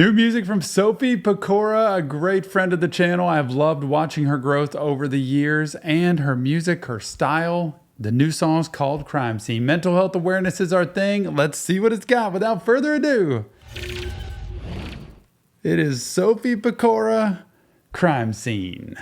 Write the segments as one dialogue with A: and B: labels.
A: New music from Sophie Pecora, a great friend of the channel. I've loved watching her growth over the years, and her music, her style. The new song's called Crime Scene. Mental health awareness is our thing. Let's see what it's got without further ado. It is Sophie Pecora, Crime Scene.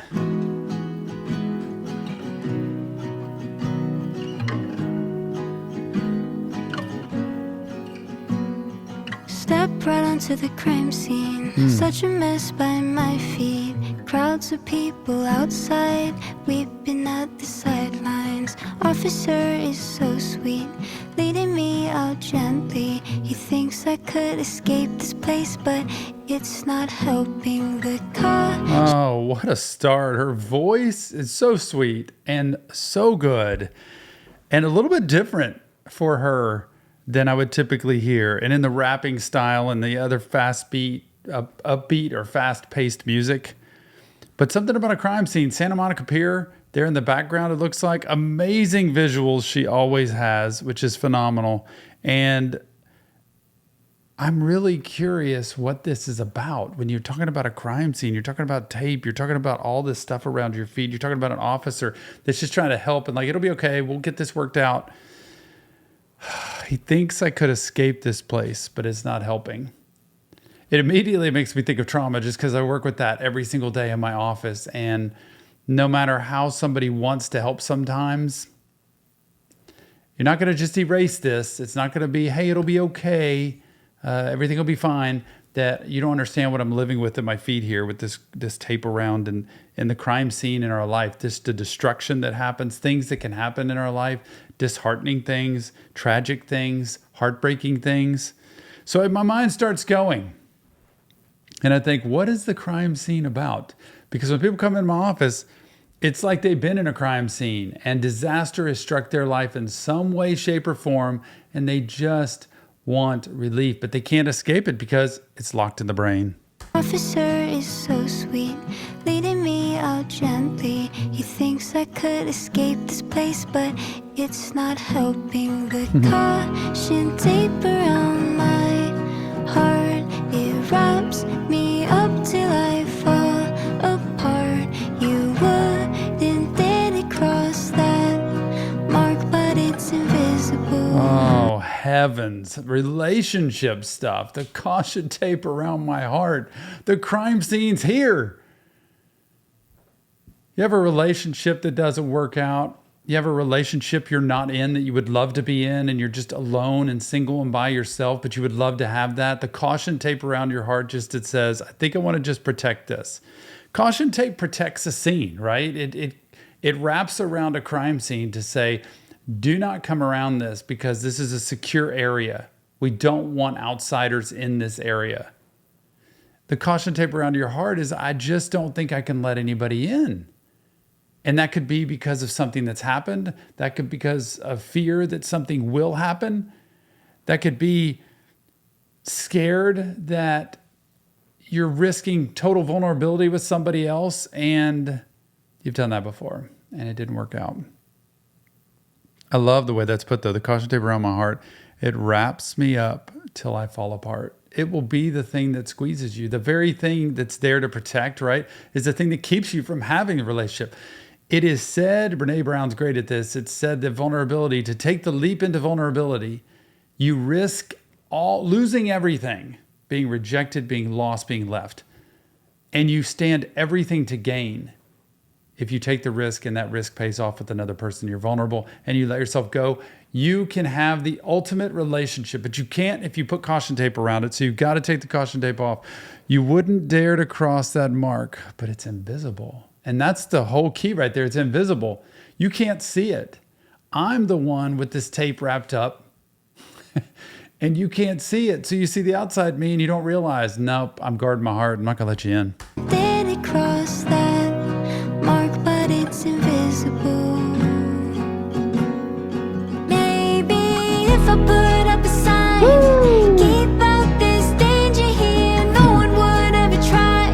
B: Step right onto the crime scene. Such a mess by my feet. Crowds of people outside, weeping at the sidelines. Officer is so sweet, leading me out gently. He thinks I could escape this place, but it's not helping the cause.
A: Oh, what a start. Her voice is so sweet and so good, and a little bit different for her than I would typically hear. And in the rapping style and the other upbeat or fast-paced music. But something about a crime scene, Santa Monica Pier, there in the background, it looks like. Amazing visuals she always has, which is phenomenal. And I'm really curious what this is about. When you're talking about a crime scene, you're talking about tape, you're talking about all this stuff around your feet, you're talking about an officer that's just trying to help and like, it'll be okay, we'll get this worked out. He thinks I could escape this place, but it's not helping. It immediately makes me think of trauma just because I work with that every single day in my office. And no matter how somebody wants to help sometimes, you're not going to just erase this. It's not going to be, hey, it'll be okay. Everything will be fine. That you don't understand what I'm living with at my feet here with this tape around and the crime scene in our life, just the destruction that happens, things that can happen in our life, disheartening things, tragic things, heartbreaking things. So my mind starts going. And I think, what is the crime scene about? Because when people come in my office, it's like they've been in a crime scene and disaster has struck their life in some way, shape, or form, and they just want relief, but they can't escape it because it's locked in the brain.
B: Officer is so sweet, leading me out gently. He thinks I could escape this place, but it's not helping. The caution tape around my heart, it wraps me up till I fall apart. You wouldn't dare to cross that mark, but it's invisible.
A: Oh, heavens. Relationship stuff. The caution tape around my heart. The crime scene's here. You have a relationship that doesn't work out. You have a relationship you're not in that you would love to be in, and you're just alone and single and by yourself, but you would love to have that. The caution tape around your heart it says, I think I want to just protect this. Caution tape protects a scene, right? It wraps around a crime scene to say, do not come around this because this is a secure area. We don't want outsiders in this area. The caution tape around your heart is, I just don't think I can let anybody in. And that could be because of something that's happened. That could be because of fear that something will happen. That could be scared that you're risking total vulnerability with somebody else, and you've done that before and it didn't work out. I love the way that's put though. The caution tape around my heart, it wraps me up till I fall apart. It will be the thing that squeezes you. The very thing that's there to protect, right, is the thing that keeps you from having a relationship. It is said, Brene Brown's great at this, it's said that vulnerability, to take the leap into vulnerability, you risk losing everything, being rejected, being lost, being left. And you stand everything to gain if you take the risk, and that risk pays off with another person. You're vulnerable and you let yourself go. You can have the ultimate relationship, but you can't if you put caution tape around it. So you've got to take the caution tape off. You wouldn't dare to cross that mark, but it's invisible. And that's the whole key right there. It's invisible. You can't see it. I'm the one with this tape wrapped up and you can't see it. So you see the outside me and you don't realize, nope, I'm guarding my heart. I'm not going to let you in.
B: Did it cross that mark, but it's invisible. Maybe if I put up a sign, keep out this danger here, no one would ever try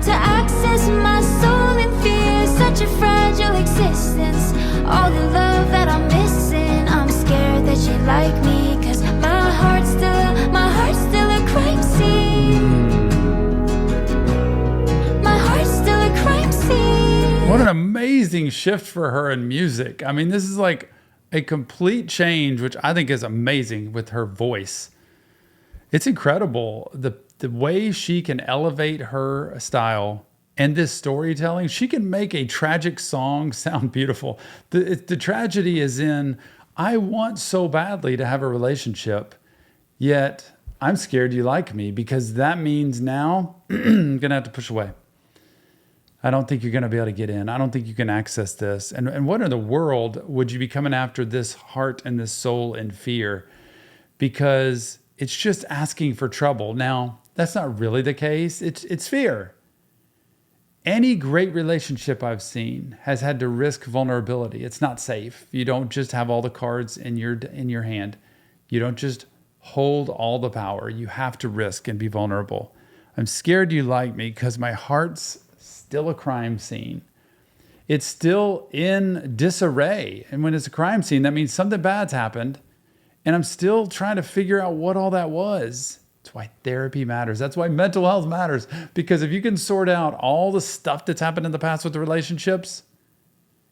B: to access my soul in fear. Such a fragile existence, all the love that I'm missing. I'm scared that you like me, 'cause my heart's still a crime scene.
A: What an amazing shift for her in music. I mean, this is like a complete change, which I think is amazing with her voice. It's incredible the way she can elevate her style and this storytelling. She can make a tragic song sound beautiful. The tragedy is in, I want so badly to have a relationship, yet I'm scared you like me, because that means now I'm going to have to push away. I don't think you're going to be able to get in. I don't think you can access this. And what in the world would you be coming after this heart and this soul in fear? Because it's just asking for trouble. Now, that's not really the case. It's fear. Any great relationship I've seen has had to risk vulnerability. It's not safe. You don't just have all the cards in your hand. You don't just hold all the power. You have to risk and be vulnerable. I'm scared you like me because my heart's still a crime scene. It's still in disarray. And when it's a crime scene, that means something bad's happened. And I'm still trying to figure out what all that was. That's why therapy matters. That's why mental health matters. Because if you can sort out all the stuff that's happened in the past with the relationships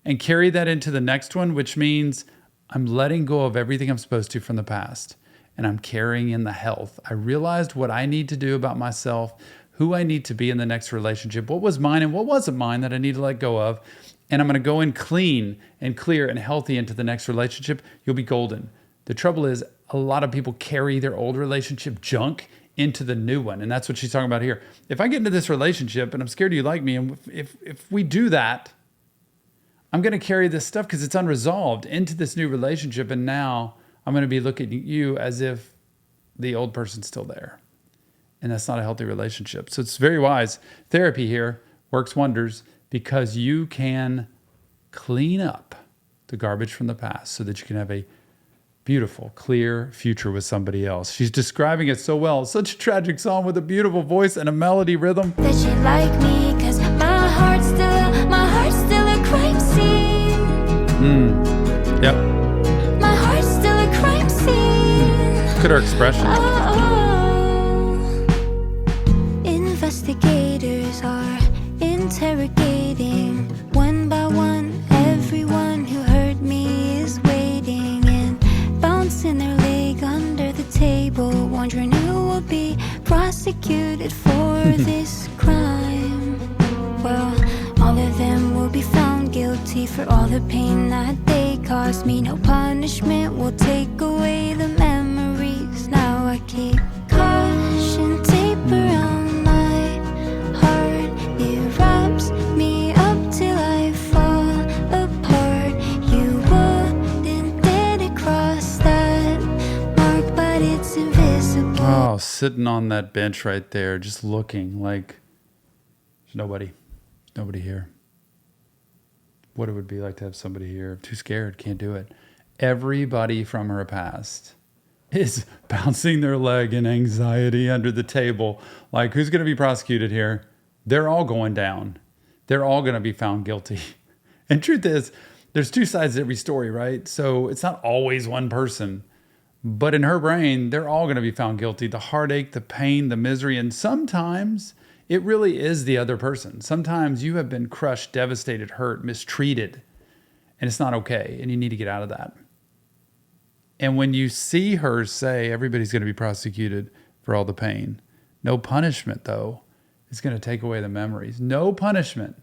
A: and carry that into the next one, which means I'm letting go of everything I'm supposed to from the past, and I'm carrying in the health. I realized what I need to do about myself, who I need to be in the next relationship, what was mine and what wasn't mine that I need to let go of. And I'm going to go in clean and clear and healthy into the next relationship. You'll be golden. The trouble is, a lot of people carry their old relationship junk into the new one. And that's what she's talking about here. If I get into this relationship and I'm scared you like me, and if we do that, I'm going to carry this stuff because it's unresolved into this new relationship. And now I'm going to be looking at you as if the old person's still there. And that's not a healthy relationship. So it's very wise. Therapy here works wonders because you can clean up the garbage from the past so that you can have a beautiful, clear future with somebody else. She's describing it so well. Such a tragic song with a beautiful voice and a melody rhythm.
B: That you like me, cause my heart's still a crime scene.
A: Yep.
B: My heart's still a crime scene.
A: Look at her expression.
B: Investigators are interrogating one by one. Everyone who heard me is waiting and bouncing their leg under the table, wondering who will be prosecuted for this crime. Well, all of them will be found guilty for all the pain that they caused me. No punishment will take away the memories. Now I keep caution tape around my heart. It wraps me up till I fall apart. You wouldn't dare to cross that mark, but it's invisible.
A: Oh, sitting on that bench right there, just looking like there's nobody here. What it would be like to have somebody here. Too scared, can't do it. Everybody from her past is bouncing their leg in anxiety under the table. Like, who's going to be prosecuted here? They're all going down. They're all going to be found guilty. And truth is, there's two sides to every story, right? So it's not always one person. But in her brain, they're all going to be found guilty. The heartache, the pain, the misery, and sometimes it really is the other person. Sometimes you have been crushed, devastated, hurt, mistreated, and it's not okay, and you need to get out of that. And when you see her say everybody's going to be prosecuted for all the pain, no punishment, though, is going to take away the memories. No punishment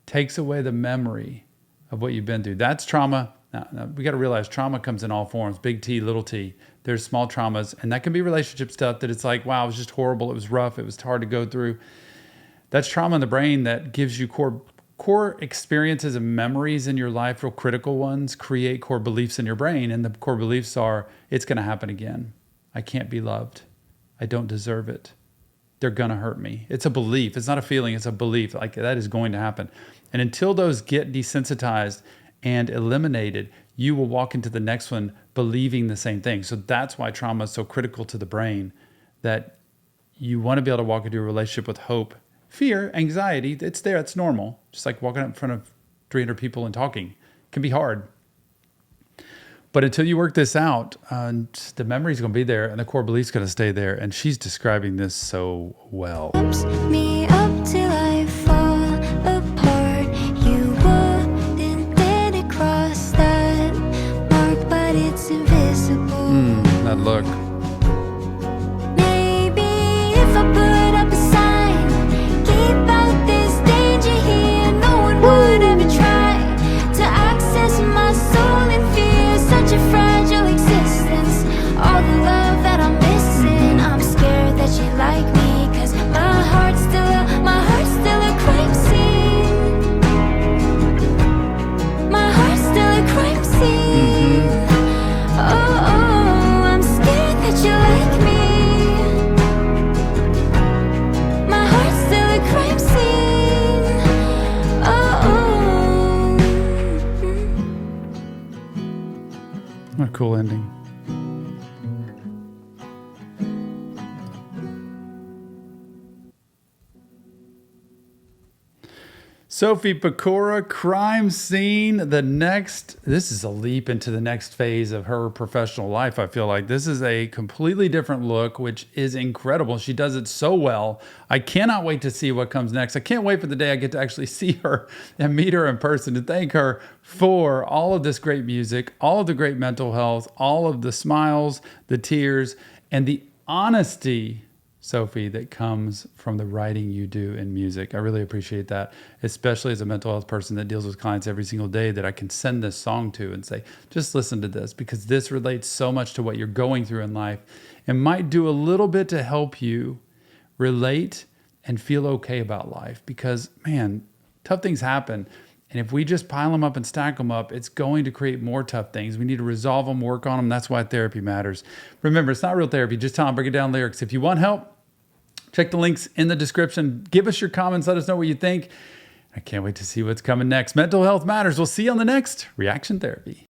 A: takes away the memory of what you've been through. That's trauma. Now, we got to realize trauma comes in all forms, big T, little t. There's small traumas, and that can be relationship stuff that it's like, wow, it was just horrible. It was rough. It was hard to go through. That's trauma in the brain that gives you core experiences and memories in your life, real critical ones, create core beliefs in your brain. And the core beliefs are, it's going to happen again. I can't be loved. I don't deserve it. They're going to hurt me. It's a belief. It's not a feeling. It's a belief. Like, that is going to happen. And until those get desensitized and eliminated, you will walk into the next one believing the same thing. So that's why trauma is so critical to the brain, that you want to be able to walk into a relationship with hope. Fear, anxiety, it's there. It's normal. Just like walking up in front of 300 people and talking. It can be hard. But until you work this out, the memory's going to be there and the core belief's going to stay there. And she's describing this so well.
B: Me up till I fall apart. You
A: What a cool ending. Sophie Pecora, Crime Scene. This is a leap into the next phase of her professional life. I feel like this is a completely different look, which is incredible. She does it so well. I cannot wait to see what comes next. I can't wait for the day I get to actually see her and meet her in person, to thank her for all of this great music, all of the great mental health, all of the smiles, the tears, and the honesty, Sophie, that comes from the writing you do in music. I really appreciate that, especially as a mental health person that deals with clients every single day, that I can send this song to and say, just listen to this, because this relates so much to what you're going through in life and might do a little bit to help you relate and feel okay about life. Because, man, tough things happen. And if we just pile them up and stack them up, it's going to create more tough things. We need to resolve them, work on them. That's why therapy matters. Remember, it's not real therapy. Just tell them, break it down lyrics. If you want help, check the links in the description. Give us your comments. Let us know what you think. I can't wait to see what's coming next. Mental health matters. We'll see you on the next Reaction Therapy.